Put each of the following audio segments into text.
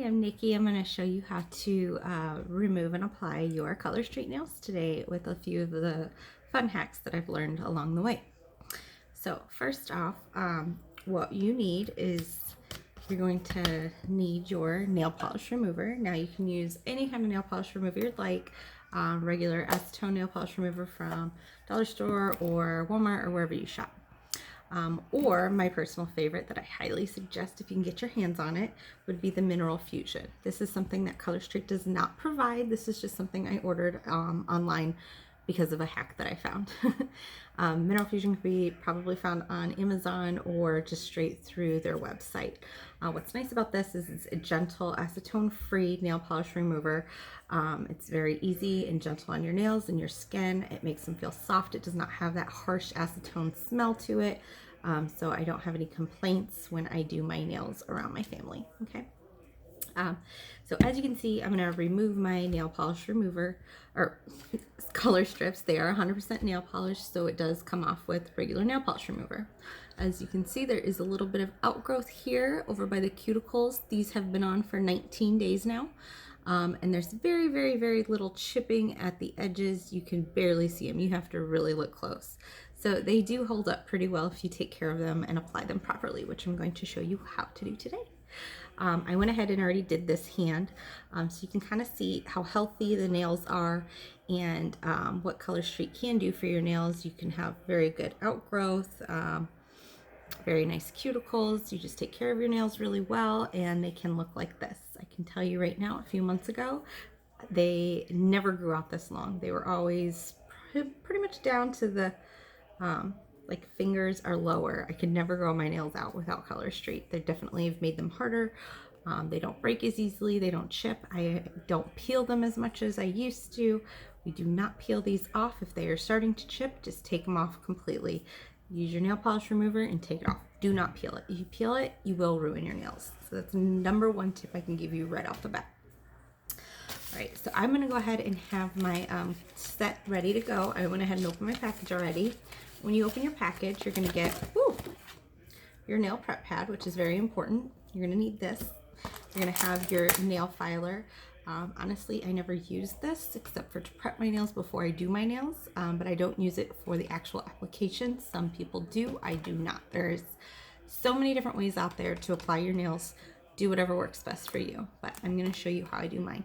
I'm Nikki. I'm going to show you how to remove and apply your ColorStreet nails today with a few of the fun hacks that I've learned along the way. So first off, what you need is you're going to need your nail polish remover. Now you can use any kind of nail polish remover you'd like, regular acetone nail polish remover from Dollar Store or Walmart or wherever you shop. Or my personal favorite that I highly suggest if you can get your hands on it would be the Mineral Fusion. This is something that ColorStreet does not provide. This is just something I ordered online because of a hack that I found. Mineral Fusion can be probably found on Amazon or just straight through their website. What's nice about this is it's a gentle acetone-free nail polish remover. It's very easy and gentle on your nails and your skin. It makes them feel soft. It does not have that harsh acetone smell to it. So I don't have any complaints when I do my nails around my family, okay? So as you can see, I'm going to remove my nail polish remover, or color strips. They are 100% nail polish, so it does come off with regular nail polish remover. As you can see, there is a little bit of outgrowth here over by the cuticles. These have been on for 19 days now. And there's very, very, very little chipping at the edges. You can barely see them. You have to really look close. So they do hold up pretty well if you take care of them and apply them properly, which I'm going to show you how to do today. I went ahead and already did this hand, so you can kind of see how healthy the nails are and what ColorStreet can do for your nails. You can have very good outgrowth, very nice cuticles. You just take care of your nails really well and they can look like this. I can tell you right now, a few months ago, they never grew out this long. They were always pretty much down to the like fingers are lower. I could never grow my nails out without ColorStreet. They definitely have made them harder. They don't break as easily. They don't chip. I don't peel them as much as I used to. We do not peel these off. If they are starting to chip, just take them off completely. Use your nail polish remover and take it off. Do not peel it. If you peel it, you will ruin your nails. So that's number one tip I can give you right off the bat. All right, so I'm gonna go ahead and have my set ready to go. I went ahead and opened my package already. When you open your package, you're gonna get your nail prep pad, which is very important. You're gonna need this. You're gonna have your nail filer. Honestly, I never use this except for to prep my nails before I do my nails, but I don't use it for the actual application. Some people do, I do not. There's so many different ways out there to apply your nails. Do whatever works best for you, but I'm gonna show you how I do mine.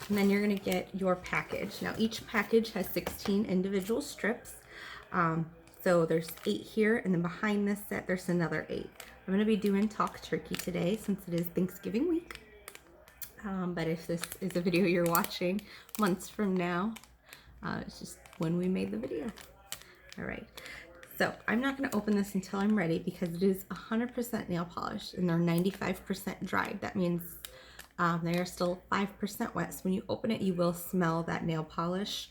And then you're gonna get your package. Now each package has 16 individual strips. So there's 8 here, and then behind this set there's another 8. I'm gonna be doing Talk Turkey today since it is Thanksgiving week. But if this is a video you're watching months from now, it's just when we made the video. All right, so I'm not gonna open this until I'm ready because it is 100% nail polish and they're 95% dried. That means they are still 5% wet, so when you open it, you will smell that nail polish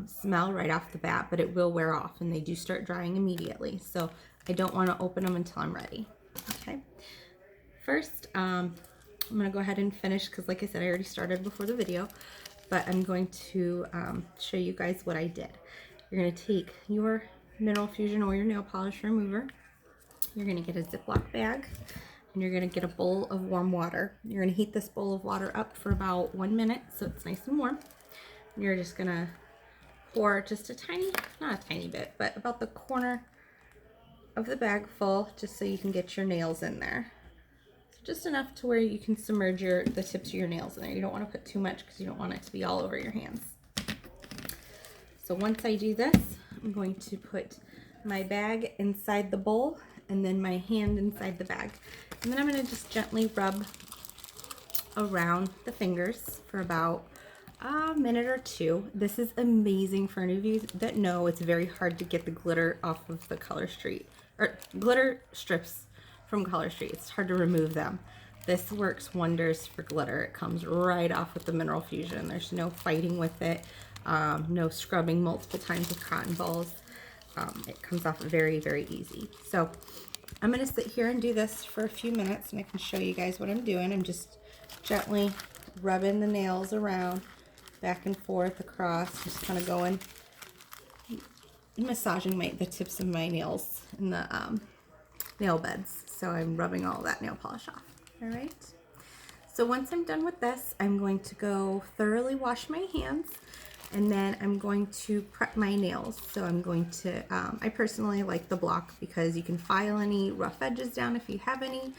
smell right off the bat, but it will wear off and they do start drying immediately. So I don't want to open them until I'm ready. Okay. First, I'm going to go ahead and finish because like I said, I already started before the video, but I'm going to show you guys what I did. You're going to take your Mineral Fusion or your nail polish remover. You're going to get a Ziploc bag. And you're going to get a bowl of warm water. You're going to heat this bowl of water up for about 1 minute so it's nice and warm. And you're just going to pour just a tiny, not a tiny bit, but about the corner of the bag full just so you can get your nails in there. So just enough to where you can submerge the tips of your nails in there. You don't want to put too much because you don't want it to be all over your hands. So once I do this, I'm going to put my bag inside the bowl and then my hand inside the bag. And then I'm going to just gently rub around the fingers for about a minute or 2. This is amazing for any of you that know it's very hard to get the glitter off of the ColorStreet, or glitter strips from ColorStreet. It's hard to remove them. This works wonders for glitter. It comes right off with the Mineral Fusion. There's no fighting with it, no scrubbing multiple times with cotton balls. It comes off very, very easy. So I'm going to sit here and do this for a few minutes and I can show you guys what I'm doing. I'm just gently rubbing the nails around, back and forth across, just kind of going, massaging the tips of my nails in the nail beds. So I'm rubbing all that nail polish off. All right. So once I'm done with this, I'm going to go thoroughly wash my hands, and then I'm going to prep my nails. So I'm going to, I personally like the block because you can file any rough edges down if you have any,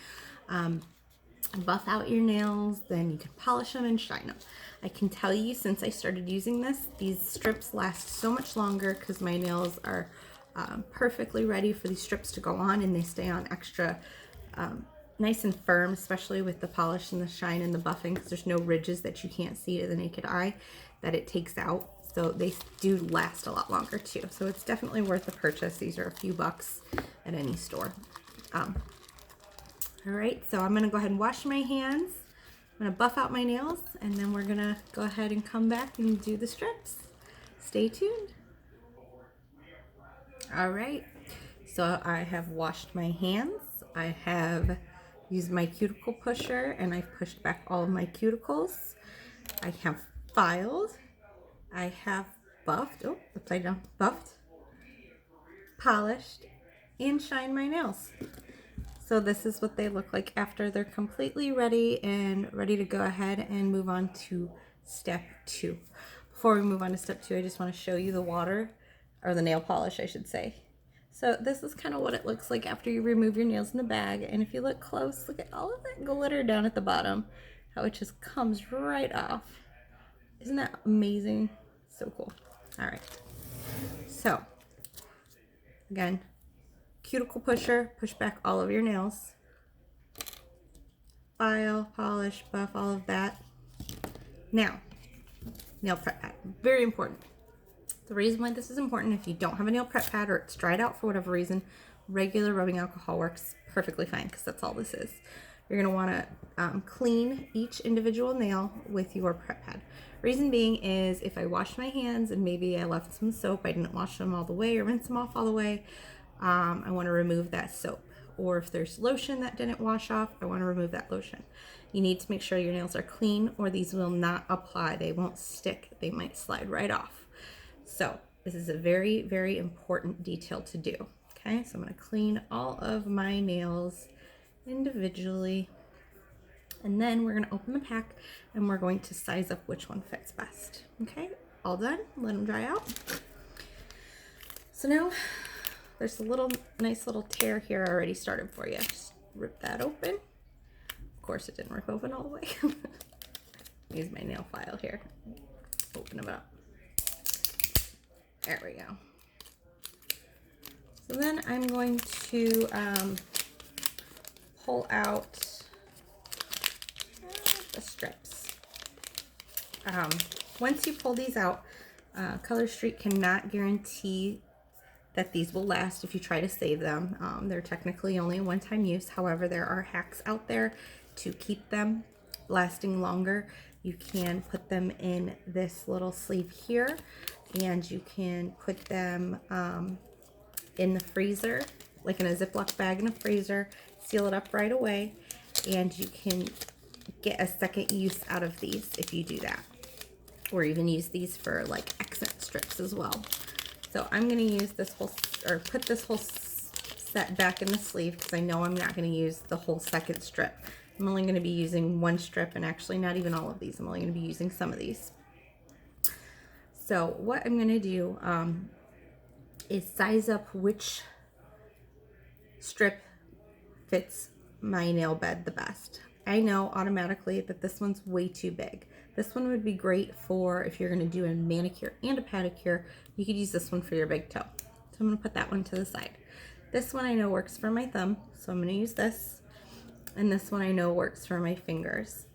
buff out your nails, then you can polish them and shine them. I can tell you, since I started using this, these strips last so much longer because my nails are perfectly ready for these strips to go on, and they stay on extra nice and firm, especially with the polish and the shine and the buffing, because there's no ridges that you can't see to the naked eye that it takes out. So they do last a lot longer too. So it's definitely worth the purchase. These are a few bucks at any store. All right, so I'm gonna go ahead and wash my hands. I'm gonna buff out my nails, and then we're gonna go ahead and come back and do the strips. Stay tuned. All right, so I have washed my hands. I have used my cuticle pusher, and I've pushed back all of my cuticles. I have filed. I have buffed, oh, upside down, buffed, polished, and shined my nails. So this is what they look like after they're completely ready and ready to go ahead and move on to step 2. Before we move on to step 2, I just want to show you the water, or the nail polish, I should say. So this is kind of what it looks like after you remove your nails in the bag. And if you look close, look at all of that glitter down at the bottom, how it just comes right off. Isn't that amazing? So cool. All right. So again, cuticle pusher, push back all of your nails. File, polish, buff, all of that. Now, nail prep pad, very important. The reason why this is important, if you don't have a nail prep pad or it's dried out for whatever reason, regular rubbing alcohol works perfectly fine, because that's all this is. You're gonna wanna clean each individual nail with your prep pad. Reason being is, if I wash my hands and maybe I left some soap, I didn't wash them all the way or rinse them off all the way, I wanna remove that soap. Or if there's lotion that didn't wash off, I wanna remove that lotion. You need to make sure your nails are clean, or these will not apply. They won't stick. They might slide right off. So this is a very, very important detail to do. Okay, so I'm going to clean all of my nails individually, and then we're going to open the pack and we're going to size up which one fits best. Okay, all done. Let them dry out. So now there's a nice little tear here already started for you. Just rip that open. Of course, it didn't rip open all the way. Use my nail file here. Open them up. There we go. So then I'm going to pull out the strips. Once you pull these out, ColorStreet cannot guarantee that these will last if you try to save them. They're technically only a one-time use. However, there are hacks out there to keep them lasting longer. You can put them in this little sleeve here, and you can put them in the freezer, like in a Ziploc bag in a freezer, seal it up right away, and you can get a second use out of these if you do that. Or even use these for like accent strips as well. So I'm going to use this whole, or put this whole set back in the sleeve, because I know I'm not going to use the whole second strip. I'm only going to be using one strip, and actually not even all of these. I'm only going to be using some of these. So what I'm going to do is size up which strip fits my nail bed the best. I know automatically that this one's way too big. This one would be great for if you're going to do a manicure and a pedicure. You could use this one for your big toe. So I'm going to put that one to the side. This one I know works for my thumb, so I'm going to use this. And this one I know works for my fingers.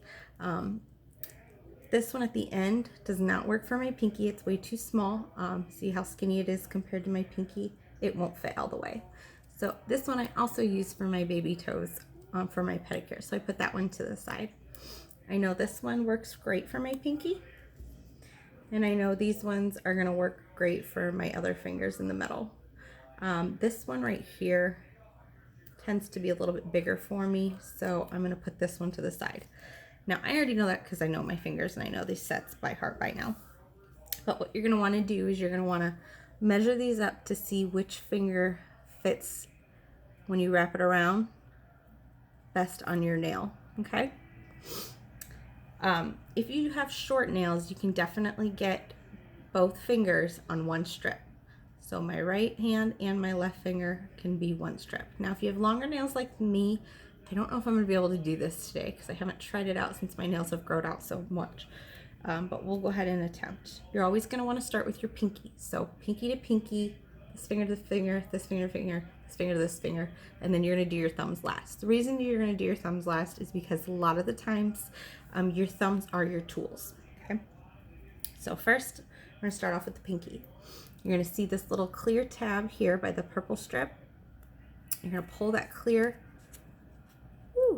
This one at the end does not work for my pinky. It's way too small. See how skinny it is compared to my pinky? It won't fit all the way. So this one I also use for my baby toes for my pedicure. So I put that one to the side. I know this one works great for my pinky. And I know these ones are going to work great for my other fingers in the middle. This one right here tends to be a little bit bigger for me, so I'm going to put this one to the side. Now, I already know that because I know my fingers and I know these sets by heart by now. But what you're going to want to do is you're going to want to measure these up to see which finger fits when you wrap it around best on your nail. okay? If you have short nails, you can definitely get both fingers on one strip. So my right hand and my left finger can be one strip. Now, if you have longer nails like me, I don't know if I'm gonna be able to do this today because I haven't tried it out since my nails have grown out so much. But we'll go ahead and attempt. You're always gonna wanna start with your pinky. So pinky to pinky, this finger to finger, this finger to finger, this finger to this finger, and then you're gonna do your thumbs last. The reason you're gonna do your thumbs last is because a lot of the times your thumbs are your tools, okay? So first, I'm gonna start off with the pinky. You're gonna see this little clear tab here by the purple strip. You're gonna pull that clear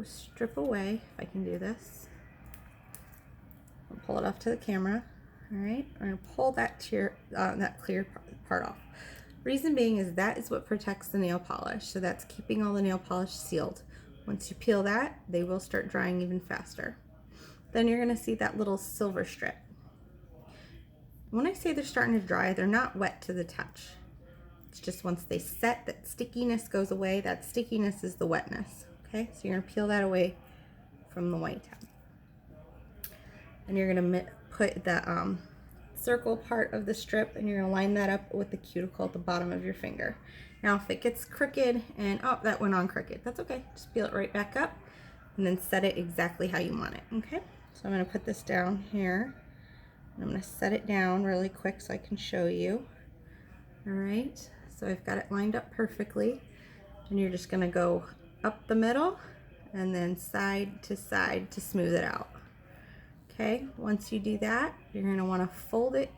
strip away, if I can do this. I'll pull it off to the camera. All right, I'm gonna pull that that clear part off. Reason being is that is what protects the nail polish. So that's keeping all the nail polish sealed. Once you peel that, they will start drying even faster. Then you're gonna see that little silver strip. When I say they're starting to dry, they're not wet to the touch. It's just once they set, that stickiness goes away. That stickiness is the wetness, okay? So you're gonna peel that away from the white tab. And you're gonna put the circle part of the strip and you're gonna line that up with the cuticle at the bottom of your finger. Now if it gets crooked and, oh, that went on crooked, that's okay. Just peel it right back up and then set it exactly how you want it, okay? So I'm gonna put this down here. I'm gonna set it down really quick so I can show you. All right, so I've got it lined up perfectly. And you're just gonna go up the middle and then side to smooth it out. Okay, once you do that, you're gonna wanna fold it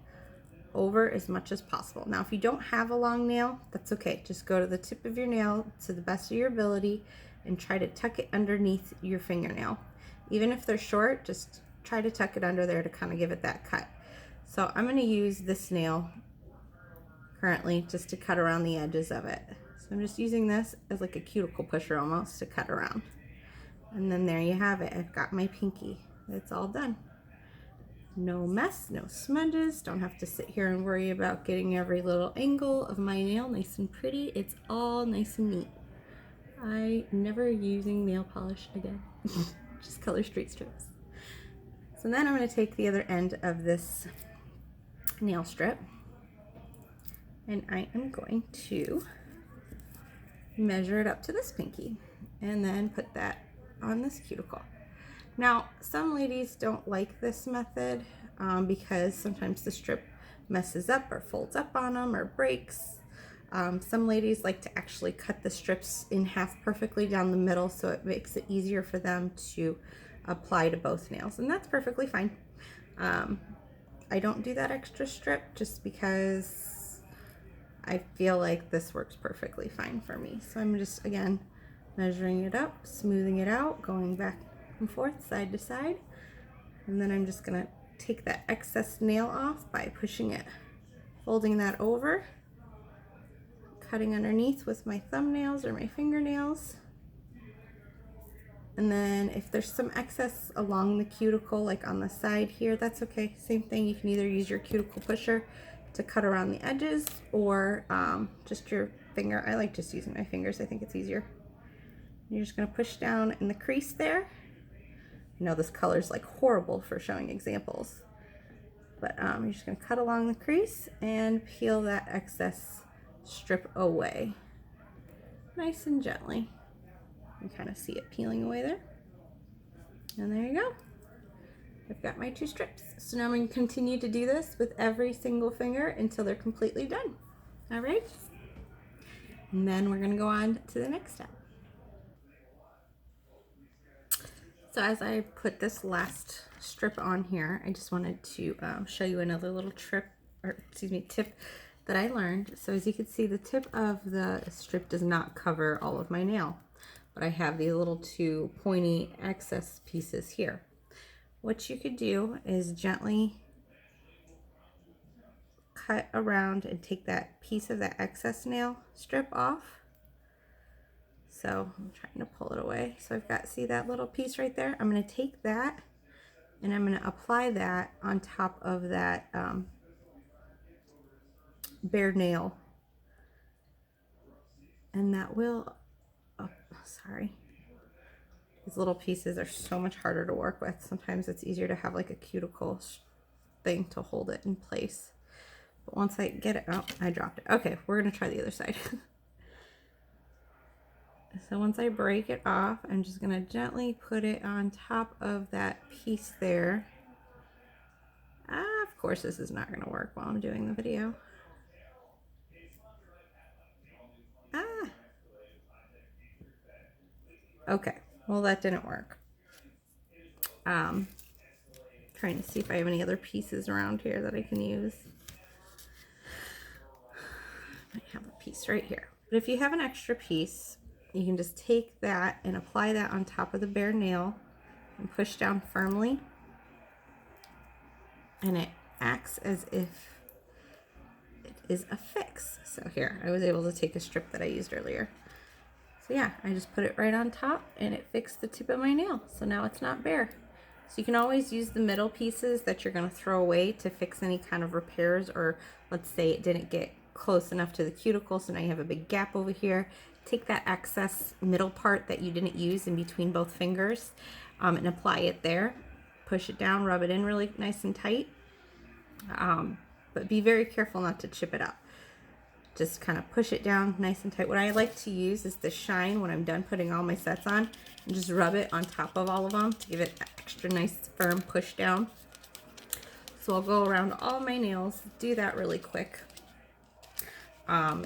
over as much as possible. Now, if you don't have a long nail, that's okay. Just go to the tip of your nail to the best of your ability and try to tuck it underneath your fingernail. Even if they're short, just try to tuck it under there to kind of give it that cut. So I'm gonna use this nail currently just to cut around the edges of it. So I'm just using this as like a cuticle pusher almost to cut around. And then there you have it. I've got my pinky. It's all done. No mess, no smudges. Don't have to sit here and worry about getting every little angle of my nail nice and pretty. It's all nice and neat. I'm never using nail polish again. Just ColorStreet strips. So then I'm going to take the other end of this nail strip and I am going to measure it up to this pinky and then put that on this cuticle. Now, some ladies don't like this method because sometimes the strip messes up or folds up on them or breaks. Some ladies like to actually cut the strips in half perfectly down the middle so it makes it easier for them to apply to both nails, and that's perfectly fine. I don't do that extra strip just because I feel like this works perfectly fine for me. So I'm just, again, measuring it up, smoothing it out, going back and forth, side to side. And then I'm just gonna take that excess nail off by pushing it, folding that over, cutting underneath with my thumbnails or my fingernails. And then if there's some excess along the cuticle, like on the side here, that's okay. Same thing, you can either use your cuticle pusher to cut around the edges or just your finger. I like just using my fingers, I think it's easier. You're just gonna push down in the crease there. I know this color's like horrible for showing examples, but you're just gonna cut along the crease and peel that excess strip away. Nice and gently. You can kind of see it peeling away there. And there you go. I've got my 2 strips. So now I'm going to continue to do this with every single finger until they're completely done. All right. And then we're going to go on to the next step. So as I put this last strip on here, I just wanted to show you another little tip that I learned. So as you can see, the tip of the strip does not cover all of my nail, but I have these little 2 pointy excess pieces here. What you could do is gently cut around and take that piece of that excess nail strip off. So I'm trying to pull it away. So I've got, see that little piece right there? I'm going to take that and I'm going to apply that on top of that bare nail. And that will, oh, sorry. These little pieces are so much harder to work with. Sometimes it's easier to have like a cuticle thing to hold it in place. But once I get it, oh, I dropped it. Okay, we're gonna try the other side. So once I break it off, I'm just gonna gently put it on top of that piece there. Of course this is not gonna work while I'm doing the video. Okay, well that didn't work. Trying to see if I have any other pieces around here that I can use. I have a piece right here. But if you have an extra piece, you can just take that and apply that on top of the bare nail and push down firmly. And it acts as if it is a fix. So here, I was able to take a strip that I used earlier. So yeah, I just put it right on top and it fixed the tip of my nail. So now it's not bare. So you can always use the middle pieces that you're gonna throw away to fix any kind of repairs, or let's say it didn't get close enough to the cuticle, so now you have a big gap over here. Take that excess middle part that you didn't use in between both fingers and apply it there. Push it down, rub it in really nice and tight. But be very careful not to chip it up. Just kind of push it down nice and tight. What I like to use is the shine when I'm done putting all my sets on, and just rub it on top of all of them to give it extra nice firm push down. So I'll go around all my nails, do that really quick.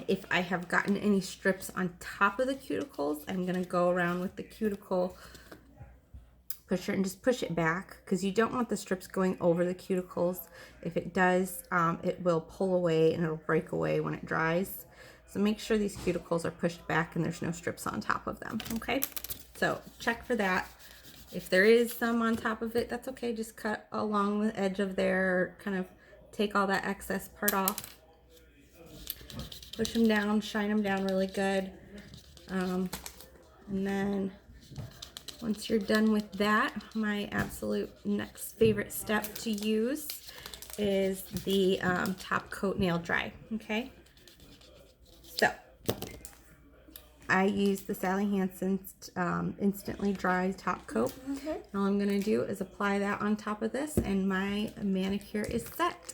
If I have gotten any strips on top of the cuticles, I'm gonna go around with the cuticle pusher and just push it back, because you don't want the strips going over the cuticles. If it does, it will pull away and it'll break away when it dries. So make sure these cuticles are pushed back and there's no strips on top of them, okay? So check for that. If there is some on top of it, that's okay. Just cut along the edge of there, kind of take all that excess part off. Push them down, shine them down really good. And then once you're done with that, my absolute next favorite step to use is the top coat nail dry, okay? So I use the Sally Hansen's Instantly Dry Top Coat. All I'm gonna do is apply that on top of this and my manicure is set.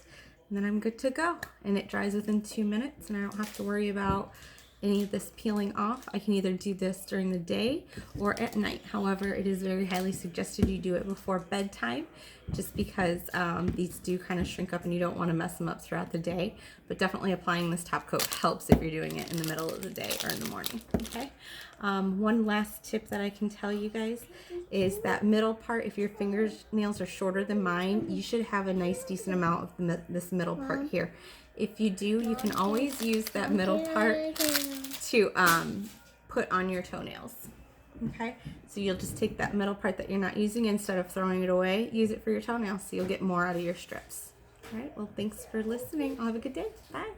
And then I'm good to go. And it dries within 2 minutes and I don't have to worry about any of this peeling off. I can either do this during the day or at night. However, it is very highly suggested you do it before bedtime, just because these do kind of shrink up and you don't want to mess them up throughout the day. But definitely applying this top coat helps if you're doing it in the middle of the day or in the morning, okay? One last tip that I can tell you guys is that middle part, if your fingernails are shorter than mine, you should have a nice decent amount of this middle part here. If you do, you can always use that middle part to put on your toenails, okay? So you'll just take that middle part that you're not using, instead of throwing it away, use it for your toenails so you'll get more out of your strips. All right, well, thanks for listening. I'll have a good day. Bye.